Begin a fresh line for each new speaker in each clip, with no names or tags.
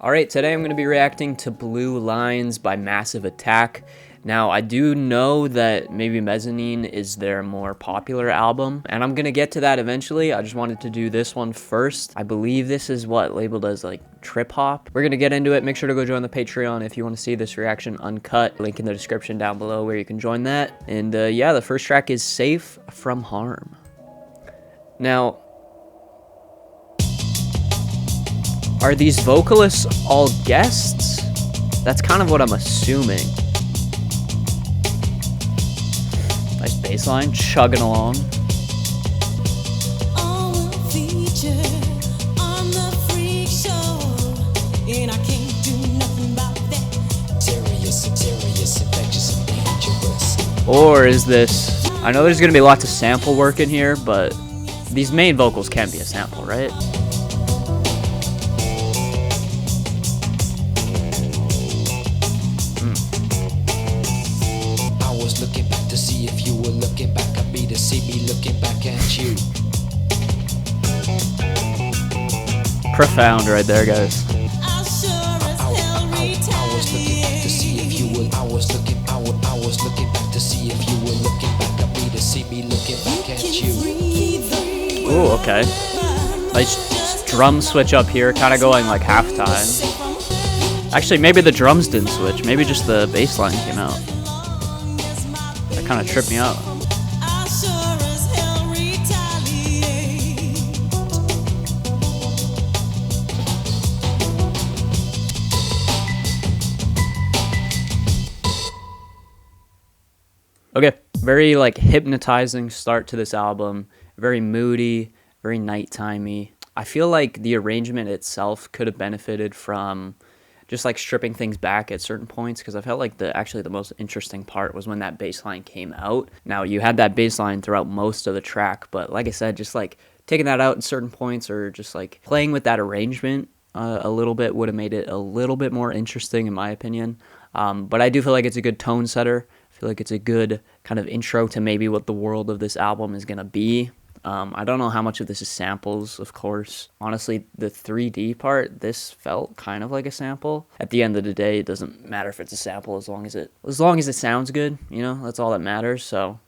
Alright, today I'm going to be reacting to Blue Lines by Massive Attack. Now, I do know that maybe Mezzanine is their more popular album, and I'm going to get to that eventually. I just wanted to do this one first. I believe this is what labeled as like trip hop. We're going to get into it. Make sure to go join the Patreon if you want to see this reaction uncut. Link in the description down below where you can join that. And yeah, the first track is Safe from Harm. Now, are these vocalists all guests? That's kind of what I'm assuming. Nice bass line, chugging along. Or is this... I know there's going to be lots of sample work in here, but these main vocals can be a sample, right?
Looking back to see if you were looking back at me, to see me looking back at you.
Profound right there, guys.
I was looking back to see if you were. I was looking back to see if you were looking back at me, to see me looking back at you.
Ooh, okay. Nice drum switch up here, kind of going like halftime. Actually, maybe the drums didn't switch. Maybe just the bass line came out. That kind of tripped me out. Okay, very like hypnotizing start to this album. Very moody, very nighttimey. I feel like the arrangement itself could have benefited from just like stripping things back at certain points, because I felt like actually the most interesting part was when that bass line came out. Now, you had that bass line throughout most of the track, but like I said, just like taking that out at certain points or just like playing with that arrangement a little bit would have made it a little bit more interesting in my opinion. But I do feel like it's a good tone setter. I feel like it's a good kind of intro to maybe what the world of this album is going to be. I don't know how much of this is samples, of course. Honestly, the 3D part, this felt kind of like a sample. At the end of the day, it doesn't matter if it's a sample as long as it sounds good, you know, that's all that matters. So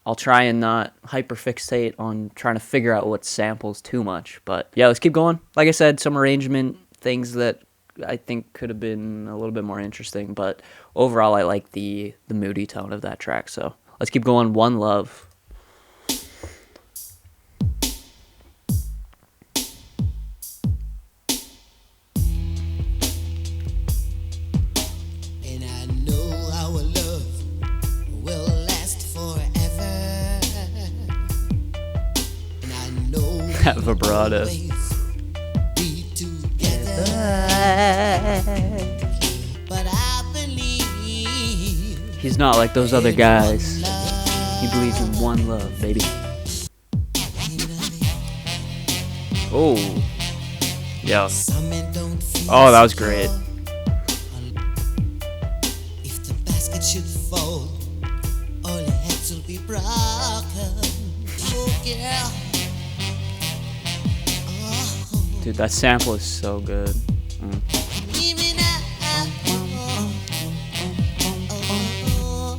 I'll try and not hyperfixate on trying to figure out what samples too much. But yeah, let's keep going. Like I said, some arrangement things that I think could have been a little bit more interesting, but overall I like the moody tone of that track. So let's keep going. One Love. That vibrato. He's not like those other guys. He believes in one love, baby. Oh. Yeah. Oh, that was great. If the basket should fall, all your heads will be broken. Oh, yeah. Dude, that sample is so good.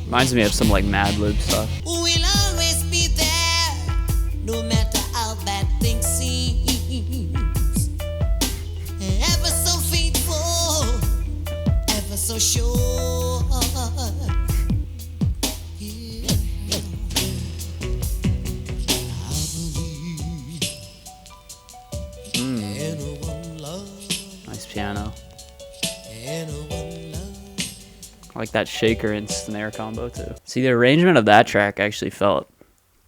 Reminds me of some like Mad Lib stuff.
We'll always be there, no matter how bad things seem. Ever so faithful, ever so sure.
Nice piano. I like that shaker and snare combo too. See, the arrangement of that track actually felt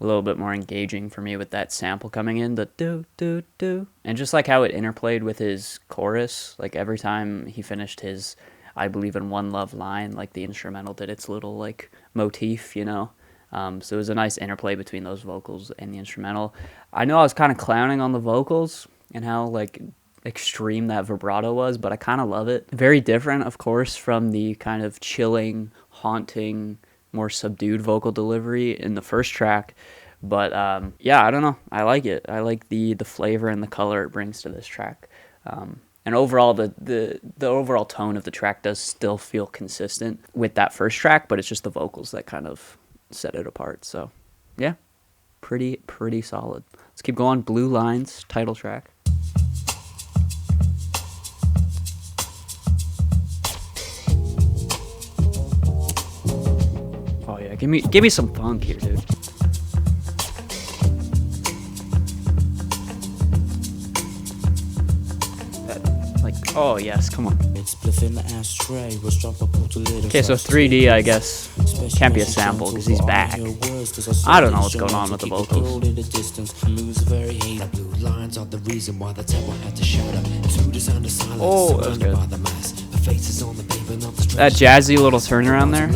a little bit more engaging for me with that sample coming in, the do do do, and just like how it interplayed with his chorus. Like every time he finished his "I believe in one love" line, like the instrumental did its little like motif, you know. So it was a nice interplay between those vocals and the instrumental. I know I was kind of clowning on the vocals and how like extreme that vibrato was, but I kind of love it. Very different, of course, from the kind of chilling, haunting, more subdued vocal delivery in the first track. But yeah, I don't know. I like it. I like the flavor and the color it brings to this track. And And overall, the overall tone of the track does still feel consistent with that first track, but it's just the vocals that kind of set it apart. So, yeah, pretty solid. Let's keep going. Blue Lines, title track. Oh yeah, give me some funk here, dude. Oh yes, come on. Okay, so 3D, I guess, can't be a sample because he's back. I don't know what's going on with the vocals. Oh, that was good. That jazzy little turnaround there.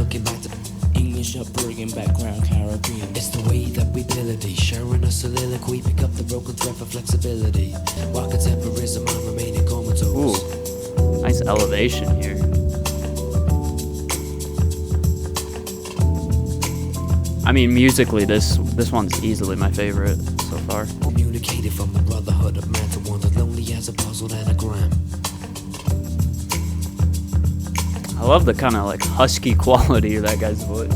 It's the way that we build it, sharing a soliloquy, pick up the broken thread for flexibility. While contemporism, I'm remaining comatose.
Ooh, nice elevation here. I mean, musically, this one's easily my favorite so far.
Communicated from the brotherhood of man to one as lonely as a puzzled anagram.
I love the kind of like husky quality of that guy's voice.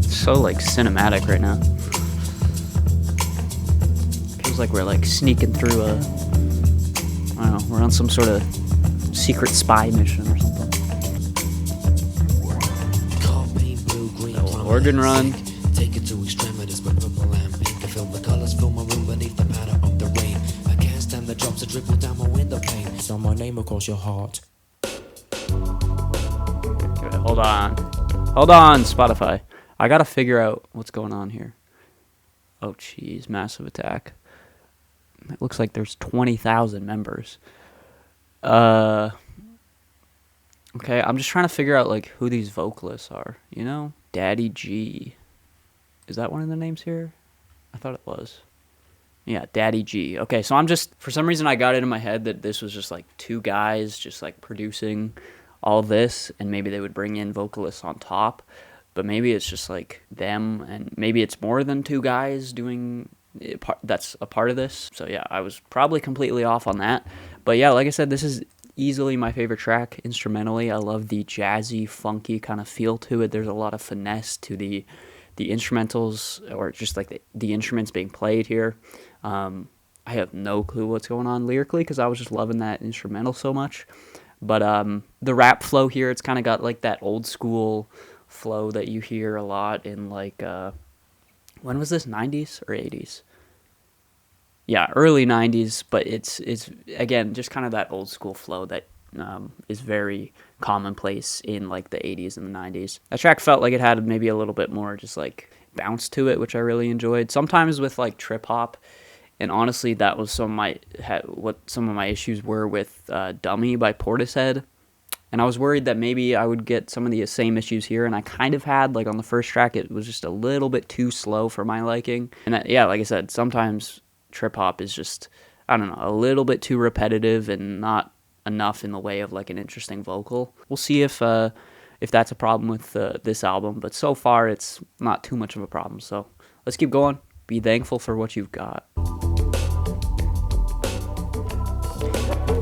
So like cinematic right now. Feels like we're like sneaking through I don't know, we're on some sort of secret spy mission or something. Little organ run.
Take it to extremities with purple and pink. I feel the colors fill my room beneath the patter of the rain. I can't stand the drops that dribble down my window pane. It's on my name across your heart.
Okay, hold on, Spotify. I gotta figure out what's going on here. Oh, jeez, Massive Attack. It looks like there's 20,000 members. Okay, I'm just trying to figure out like who these vocalists are. You know, Daddy G. Is that one of the names here? I thought it was. Yeah, Daddy G. Okay, so I'm just, for some reason I got it in my head that this was just like two guys just like producing all this, and maybe they would bring in vocalists on top. But maybe it's just like them, and maybe it's more than two guys doing that's a part of this. So yeah, I was probably completely off on that. But yeah, like I said, this is easily my favorite track instrumentally. I love the jazzy, funky kind of feel to it. There's a lot of finesse to the instrumentals, or just like the instruments being played here. I have no clue what's going on lyrically because I was just loving that instrumental so much. But the rap flow here, it's kind of got like that old school flow that you hear a lot in like when was this, 90s or 80s? Yeah, early 90s, but it's again just kind of that old school flow that is very commonplace in like the 80s and the 90s. That track felt like it had maybe a little bit more just like bounce to it, which I really enjoyed. Sometimes with like trip hop, and honestly that was what some of my issues were with Dummy by Portishead. And I was worried that maybe I would get some of the same issues here, and I kind of had, like on the first track, it was just a little bit too slow for my liking. And yeah, like I said, sometimes trip hop is just, I don't know, a little bit too repetitive and not enough in the way of like an interesting vocal. We'll see if that's a problem with this album, but so far it's not too much of a problem. So let's keep going. Be thankful for what you've got.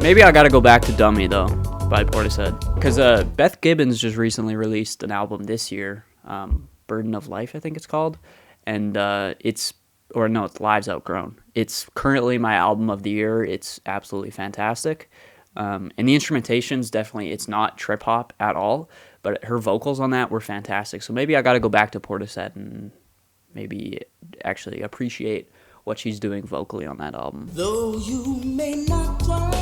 Maybe I gotta go back to Dummy though, by Portishead, because Beth Gibbons just recently released an album this year, Burden of Life I think it's called, and it's Lives Outgrown. It's currently my album of the year. It's absolutely fantastic, and the instrumentation's definitely, it's not trip hop at all, but her vocals on that were fantastic. So maybe I gotta go back to Portishead and maybe actually appreciate what she's doing vocally on that album.
Though you may not cry,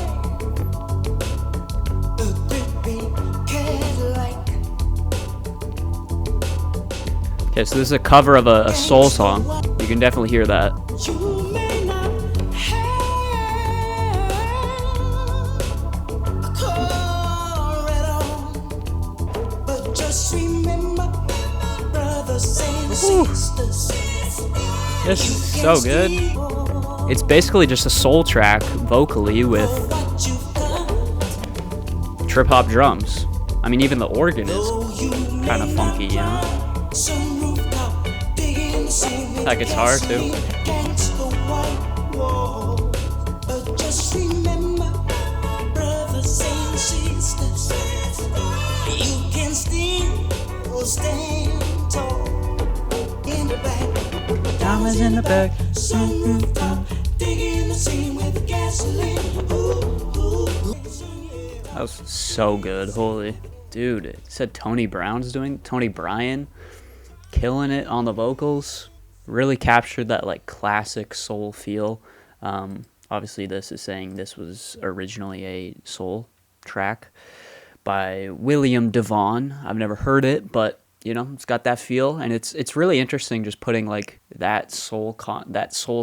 okay, so this is a cover of a soul song. You can definitely hear that. This is so good. It's basically just a soul track vocally with trip hop drums. I mean, even the organ is kind of funky, you know? That guitar too. Diamonds in the back. That was so good. Holy dude. It said Tony Bryan killing it on the vocals. Really captured that like classic soul feel. Obviously this is saying this was originally a soul track by William Devon. I've never heard it, but you know, it's got that feel, and it's really interesting just putting like that soul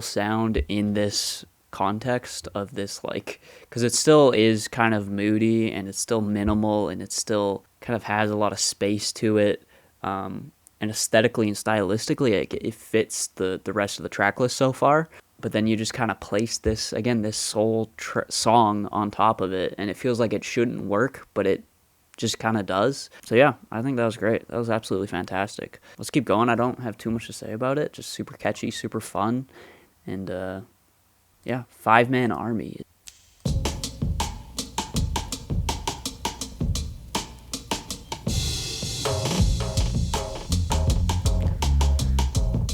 sound in this context of this, like, because it still is kind of moody and it's still minimal and it still kind of has a lot of space to it, and aesthetically and stylistically it fits the rest of the track list so far. But then you just kind of place this soul song on top of it, and it feels like it shouldn't work, but it just kind of does. So yeah, I think that was great. That was absolutely fantastic. Let's keep going. I don't have too much to say about it. Just super catchy, super fun, and yeah, 5-Man Army.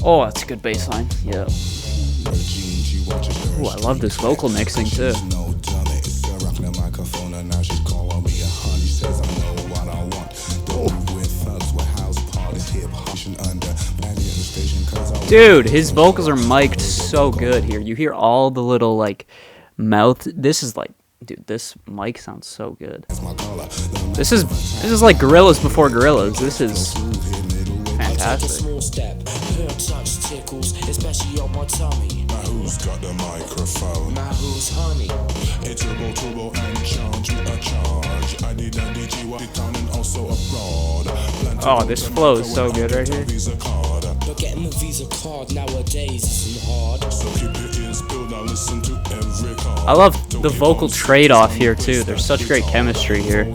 Oh, that's a good bass line. Yeah. Ooh, I love this vocal mixing too. Dude, his vocals are mic'd so good here. You hear all the little like mouth. This is like, dude, this mic sounds so good. This is like Gorillaz before Gorillaz. This is fantastic. Who's got the microphone? Now who's honey? It's turbo and charge me a charge. I need a DJ what it down and also abroad. Oh, this flow is so good right here. But getting a Visa card nowadays isn't hard. So keep your ears peeled, now listen to every card. I love the vocal trade-off here too. There's such great chemistry here.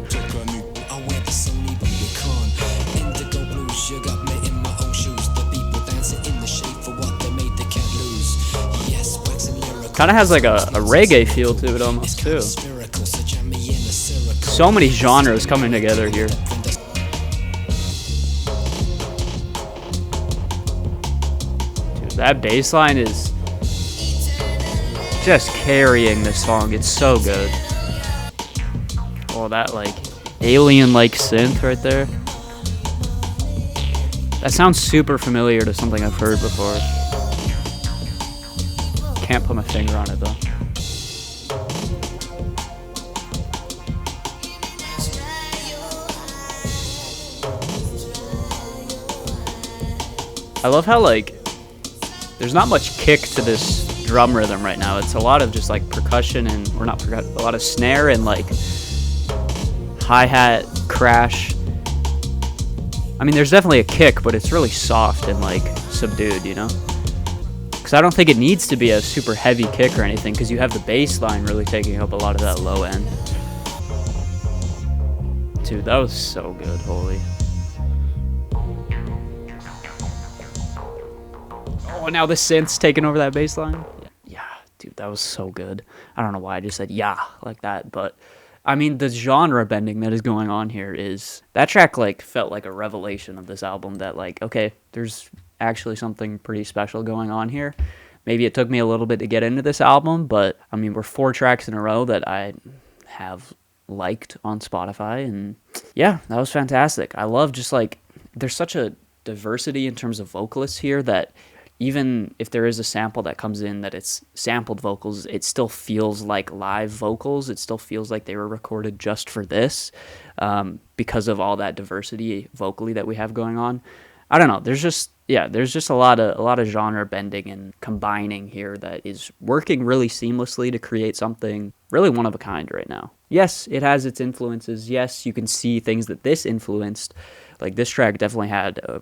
Kind of has like a reggae feel to it almost too. So many genres coming together here. Dude, that bass line is just carrying this song. It's so good. Oh, that like alien-like synth right there. That sounds super familiar to something I've heard before. Can't put my finger on it though. I love how like there's not much kick to this drum rhythm right now. It's a lot of just like percussion and a lot of snare and like hi-hat crash. I mean, there's definitely a kick, but it's really soft and like subdued, you know? Because I don't think it needs to be a super heavy kick or anything, because you have the bass line really taking up a lot of that low end. Dude, that was so good, holy. Oh, now the synth's taking over that bass line. Yeah, dude, that was so good. I don't know why I just said yeah like that, but I mean, the genre bending that is going on here is... That track, like, felt like a revelation of this album that, like, okay, there's actually something pretty special going on here. Maybe it took me a little bit to get into this album, but, I mean, we're 4 tracks in a row that I have liked on Spotify, and yeah, that was fantastic. I love just, like, there's such a diversity in terms of vocalists here that even if there is a sample that comes in that it's sampled vocals, it still feels like live vocals. It still feels like they were recorded just for this, because of all that diversity vocally that we have going on. I don't know. There's just a lot of genre bending and combining here that is working really seamlessly to create something really one of a kind right now. Yes, it has its influences. Yes, you can see things that this influenced. Like this track definitely had a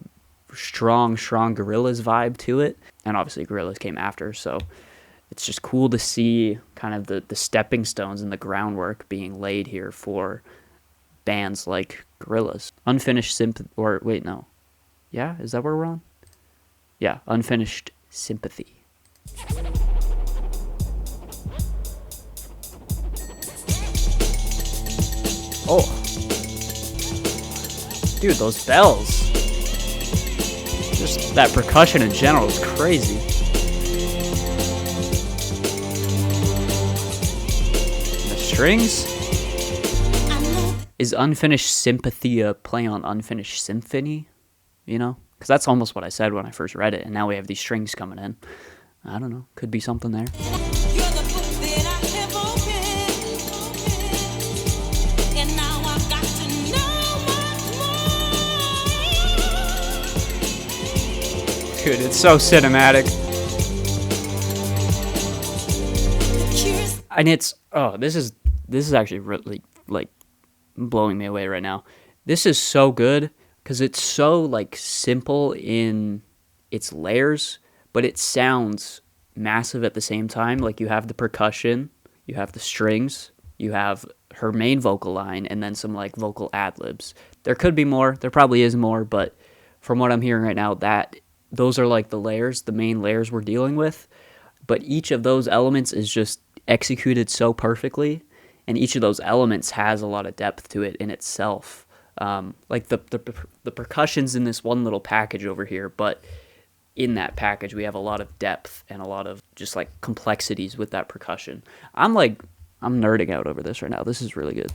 strong Gorillaz vibe to it, and obviously Gorillaz came after, so it's just cool to see kind of the stepping stones and the groundwork being laid here for bands like Gorillaz. Unfinished Sympathy, or wait, no. Yeah, is that where we're on? Yeah, Unfinished Sympathy. Oh. Dude, those bells. Just that percussion in general is crazy. The strings? Is Unfinished Sympathy a play on Unfinished Symphony? You know? Because that's almost what I said when I first read it, and now we have these strings coming in. I don't know. Could be something there. Dude, it's so cinematic. And it's this is actually really like blowing me away right now. This is so good because it's so like simple in its layers, but it sounds massive at the same time. Like you have the percussion, you have the strings, you have her main vocal line, and then some like vocal ad-libs. There could be more, there probably is more, but from what I'm hearing right now, those are like the layers, the main layers we're dealing with. But each of those elements is just executed so perfectly, and each of those elements has a lot of depth to it in itself. Like the percussion's in this one little package over here, but in that package we have a lot of depth and a lot of just like complexities with that percussion. I'm nerding out over this right now. This is really good.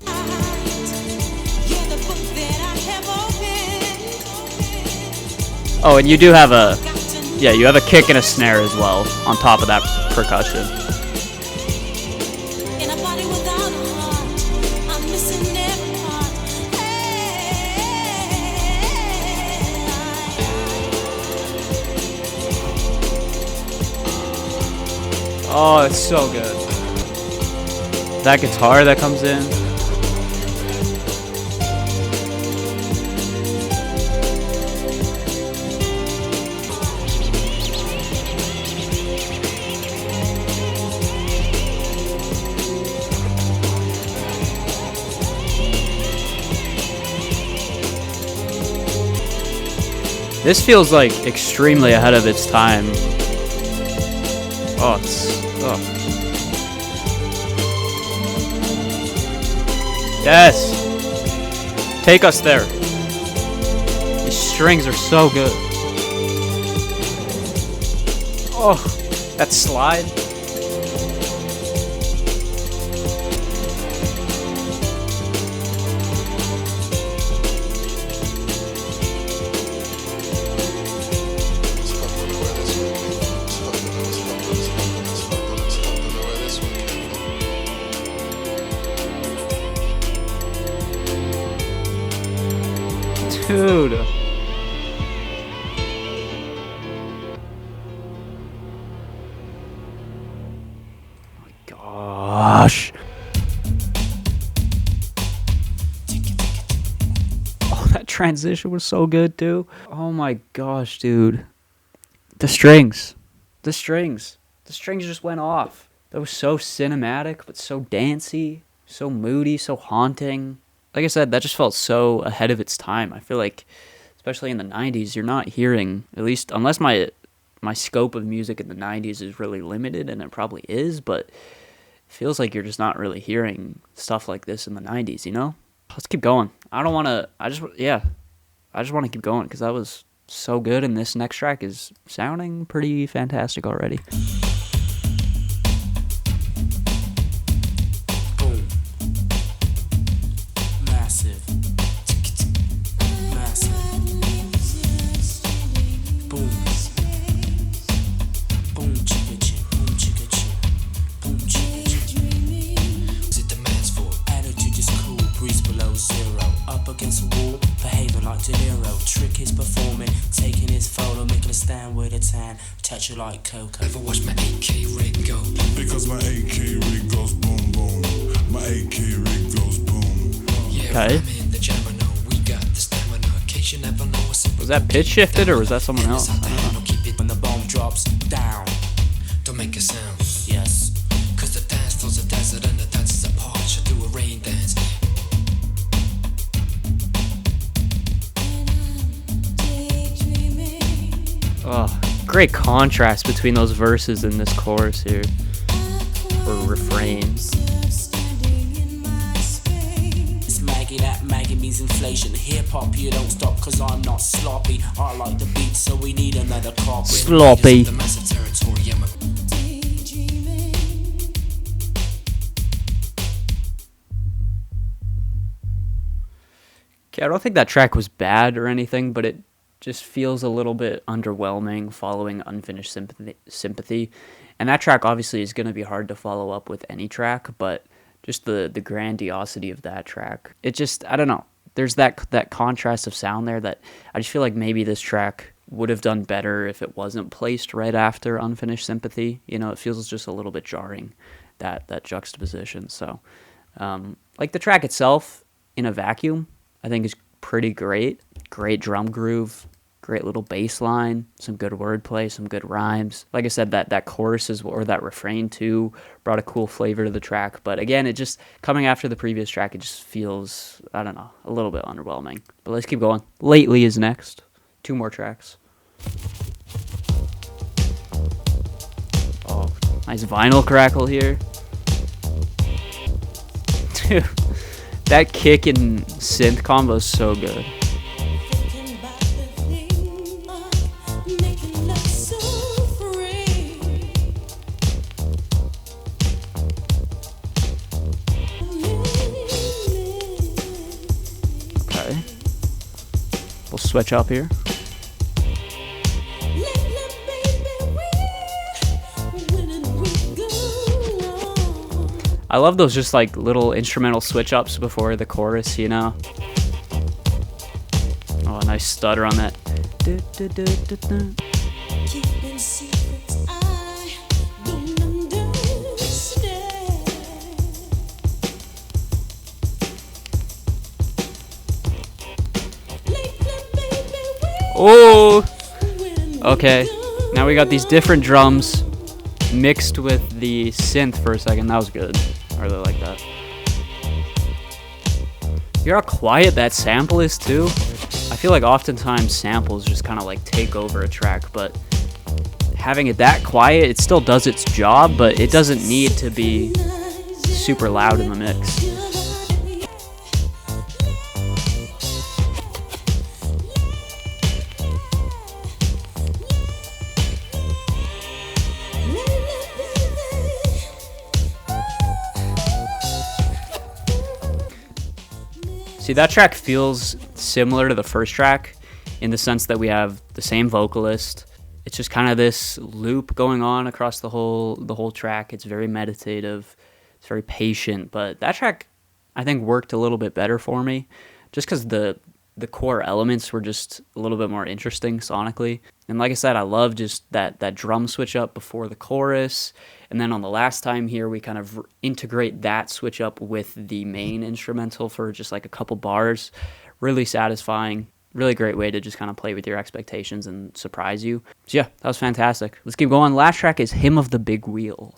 Oh, and you do have you have a kick and a snare as well on top of that percussion. Oh, it's so good. That guitar that comes in. This feels like extremely ahead of its time. Oh, Yes! Take us there. These strings are so good. Oh, that slide. Dude. Oh my gosh. Oh, that transition was so good too. Oh my gosh, dude. The strings just went off. That was so cinematic, but so dancey, so moody, so haunting. Like I said, that just felt so ahead of its time. I feel like, especially in the 90s, you're not hearing, at least unless my scope of music in the 90s is really limited, and it probably is, but it feels like you're just not really hearing stuff like this in the 90s, you know? Let's keep going. I just want to keep going because that was so good, and this next track is sounding pretty fantastic already.
Touch you like cocoa. Ever watch my AK rig go? Because my AK rig goes boom boom. My AK rig goes boom. Yeah,
okay.
We got the stamina. You never know
was that pitch shifted or was that someone else?
Keep it when the bomb drops down. Don't make a sound. Yes. Cause the dance floor's a desert and the dance is a part. Should do a rain dance.
Oh. Great contrast between those verses and this chorus here, or refrain.
It's Maggie that That Maggie means inflation. Hip hop, you don't stop, cause I'm not sloppy. I like the beat, so we need another copy.
Sloppy.
The massive territory, yeah, my
Okay, I don't think that track was bad or anything, but it just feels a little bit underwhelming following Unfinished Sympathy. And that track obviously is going to be hard to follow up with any track, but just the grandiosity of that track. It just, I don't know. There's that contrast of sound there that I just feel like maybe this track would have done better if it wasn't placed right after Unfinished Sympathy. You know, it feels just a little bit jarring, that juxtaposition. So, like the track itself in a vacuum, I think is pretty great. Great drum groove, great little bass line, some good wordplay, some good rhymes. Like I said, that chorus or that refrain too brought a cool flavor to the track. But again, it just, coming after the previous track, it just feels, I don't know, a little bit underwhelming. But let's keep going. Lately is next. 2 more tracks. Oh, nice vinyl crackle here. Dude, that kick and synth combo is so good. Okay. We'll switch up here. I love those just like little instrumental switch ups before the chorus, you know? Oh, a nice stutter on that. Oh! Okay, now we got these different drums mixed with the synth for a second. That was good. I really like that. Hear how quiet that sample is too? I feel like oftentimes samples just kind of like take over a track, but having it that quiet, it still does its job, but it doesn't need to be super loud in the mix. See, that track feels similar to the first track in the sense that we have the same vocalist. It's just kind of this loop going on across the whole track. It's very meditative. It's very patient. But that track, I think, worked a little bit better for me just because the core elements were just a little bit more interesting sonically. And like I said, I love just that drum switch up before the chorus. And then on the last time here, we kind of integrate that switch up with the main instrumental for just like a couple bars. Really satisfying. Really great way to just kind of play with your expectations and surprise you. So yeah, that was fantastic. Let's keep going. Last track is Hymn of the Big Wheel.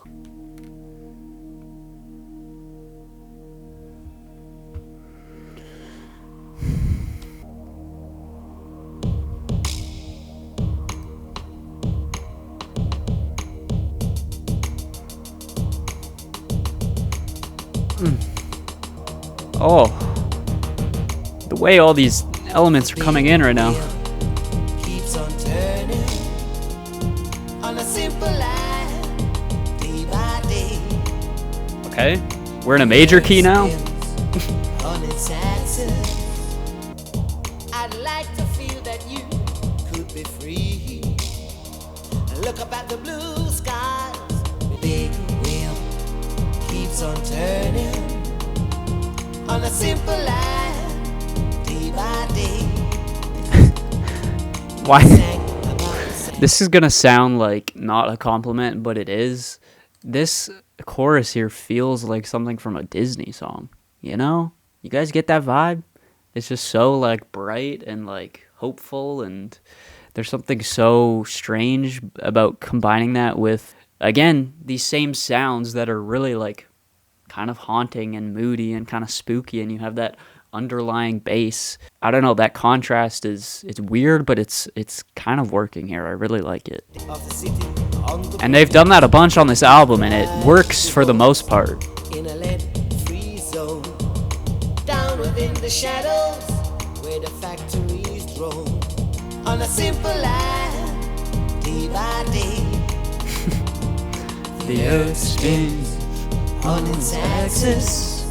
Oh, the way all these elements are coming in right now.
keeps on turning on a simple line, day by day.
Okay, we're in a major key now.
On its axis, I'd like to feel that you could be free. Look up at the blue skies, the big wheel keeps on turning on a simple line, day by day.
Why? This is gonna sound like not a compliment, but it is. This chorus here feels like something from a Disney song, you know? You guys get that vibe? It's just so like bright and like hopeful, and there's something so strange about combining that with, again, these same sounds that are really like kind of haunting and moody and kind of spooky, and you have that underlying bass. I don't know, that contrast it's weird, but it's kind of working here. I really like it. And they've done that a bunch on this album, and it works for the most part.
In a lead-free zone, down within the the shadows where the factories roam. On a simple line, day by day.
The earth spins
On its axis.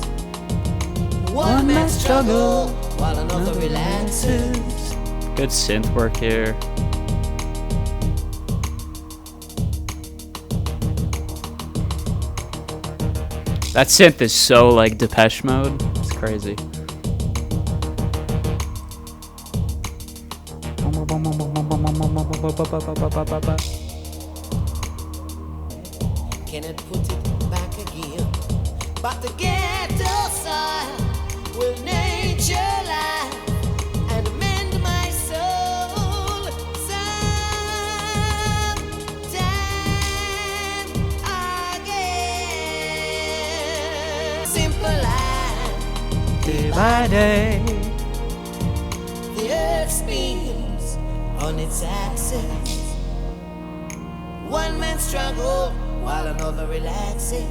One man struggle while another relaxes.
Good synth work here. That synth is so like Depeche Mode. It's crazy.
Can it put it back again? But the ghetto side will nature lie and mend my soul sometime again. Simple line, day by day. The earth spins on its axis. One man struggle while another relaxes.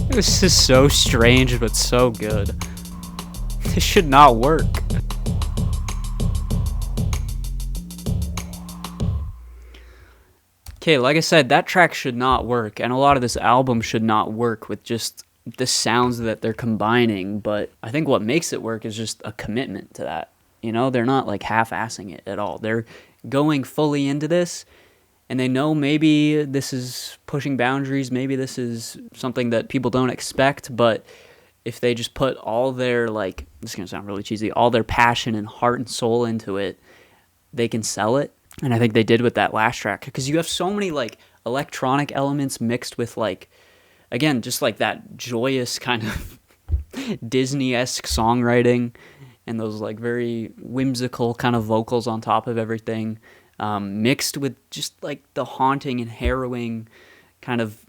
This is so strange, but so good. This should not work. Okay, like I said, that track should not work, and a lot of this album should not work with just the sounds that they're combining, but I think what makes it work is just a commitment to that. You know, they're not like half-assing it at all. They're going fully into this, and they know maybe this is pushing boundaries, maybe this is something that people don't expect, but if they just put all their, like, this is going to sound really cheesy, all their passion and heart and soul into it, they can sell it. And I think they did with that last track, because you have so many, like, electronic elements mixed with, like, again, just like that joyous kind of Disney-esque songwriting and those like very whimsical kind of vocals on top of everything, mixed with just like the haunting and harrowing kind of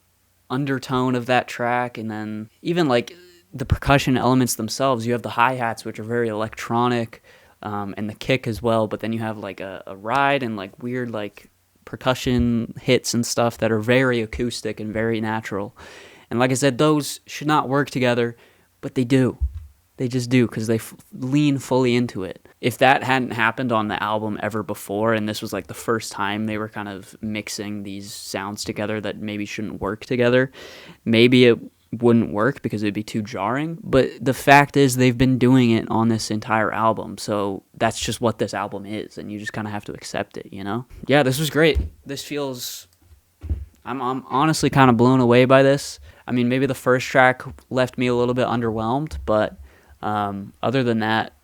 undertone of that track. And then even like the percussion elements themselves, you have the hi-hats, which are very electronic, and the kick as well, but then you have like a ride and like weird like percussion hits and stuff that are very acoustic and very natural. And like I said, those should not work together, but they do. They just do, because they lean fully into it. If that hadn't happened on the album ever before, and this was like the first time they were kind of mixing these sounds together that maybe shouldn't work together, maybe it wouldn't work because it'd be too jarring. But the fact is they've been doing it on this entire album, so that's just what this album is, and you just kind of have to accept it, you know? Yeah, this was great. This feels... I'm honestly kind of blown away by this. I mean, maybe the first track left me a little bit underwhelmed, but other than that,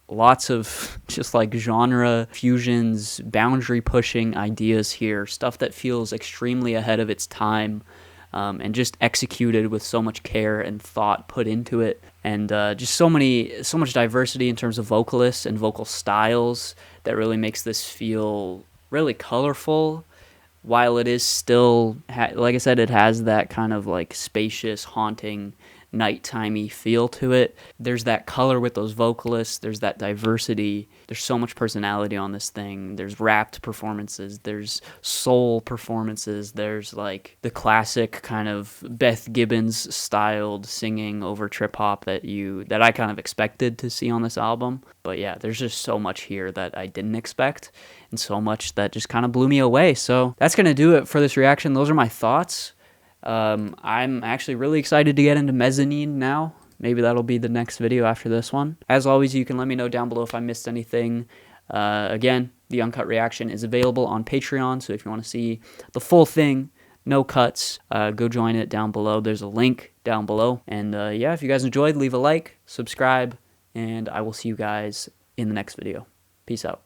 lots of just like genre fusions, boundary pushing ideas here, stuff that feels extremely ahead of its time, and just executed with so much care and thought put into it, and just so much diversity in terms of vocalists and vocal styles that really makes this feel really colorful. While it is still, like I said, it has that kind of like spacious, haunting, nighttimey feel to it. There's that color with those vocalists. There's that diversity. There's so much personality on this thing. There's rapped performances. There's soul performances. There's like the classic kind of Beth Gibbons styled singing over trip hop that I kind of expected to see on this album. But yeah, there's just so much here that I didn't expect, and so much that just kind of blew me away. So that's going to do it for this reaction. Those are my thoughts. I'm actually really excited to get into Mezzanine now. Maybe that'll be the next video after this one. As always, you can let me know down below if I missed anything. Again, the uncut reaction is available on Patreon, so if you want to see the full thing, no cuts, go join it down below. There's a link down below. And yeah, if you guys enjoyed, leave a like, subscribe, and I will see you guys in the next video. Peace out.